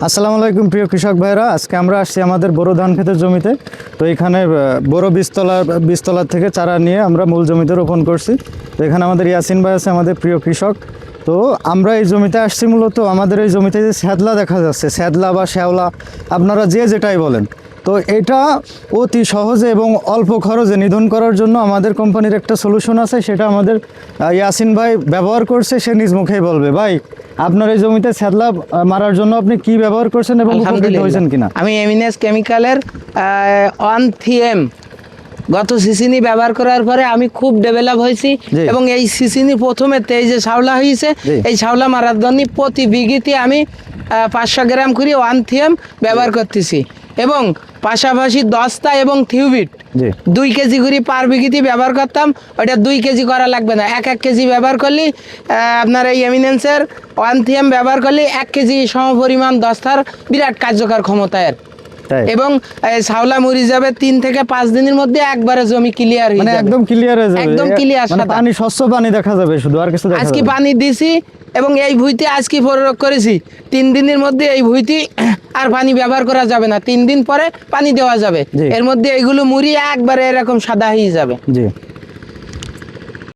আসসালামু আলাইকুম প্রিয় কৃষক ভাইরা, আজকে আমরা আসছি আমাদের বোরো ধান ক্ষেতের জমিতে। তো এখানে বোরো বীজতলার থেকে চারা নিয়ে আমরা মূল জমিতে রোপণ করছি। তো এখানে আমাদের ইয়াসিন ভাই আছে, আমাদের প্রিয় কৃষক। তো আমরা এই জমিতে আসছি মূলত আমাদের এই জমিতে যে শ্যাদলা দেখা যাচ্ছে, শ্যাদলা বা শ্যাওলা আপনারা যে যেটাই বলেন, তো এটা অতি সহজে এবং অল্প খরচে নিধন করার জন্য আমাদের কোম্পানির একটা সলিউশন আছে, সেটা আমাদের ইয়াসিন ভাই ব্যবহার করছে। সে নিজ মুখেই বলবে। ভাই, আপনার এই জমিতে শ্যাদলা মারার জন্য আপনি কি ব্যবহার করছেন এবং উপকৃত হয়েছেন কিনা? আমি এমিনেস কেমিক্যালের OneTM গত সিসিনি ব্যবহার করার পরে আমি খুব ডেভেলপ হয়েছি এবং এই সিসিনি প্রথমে এই যে শাওলা হয়েছে, এই শাওলা মারার জন্য প্রতি বিঘিতে আমি 500 গ্রাম করে OneTM ব্যবহার করতেছি এবং পাশাপাশি দস্তা এবং থিউবিট 2 কেজি করে পার বিঘিতে ব্যবহার করতাম। ওইটা 2 কেজি করা লাগবে না, 1 কেজি ব্যবহার করলে আপনার এই এমিনেন্সের OneTM ব্যবহার করলে 1 কেজি সমপরিমাণ দস্তার বিরাট কার্যকর ক্ষমতার এবং শাওলা মরি যাবে 3 থেকে 5 দিনের মধ্যে একবারে জমি ক্লিয়ার হয়ে যাবে, একদম ক্লিয়ার হয়ে যাবে, একদম ক্লিয়ার, পানি স্বচ্ছ পানি দেখা যাবে, শুধু আর কিছু দেখা যাবে। আজকে পানি দিছি এবং এই ভুঁইতে আজকে প্রয়োগ করেছি। 3 দিনের মধ্যে এই ভুঁইতে আর পানি ব্যবহার করা যাবে না, 3 দিন পরে পানি দেওয়া যাবে। এর মধ্যে এইগুলো মুড়ি একবারে এরকম সাদা হয়ে যাবে। জি।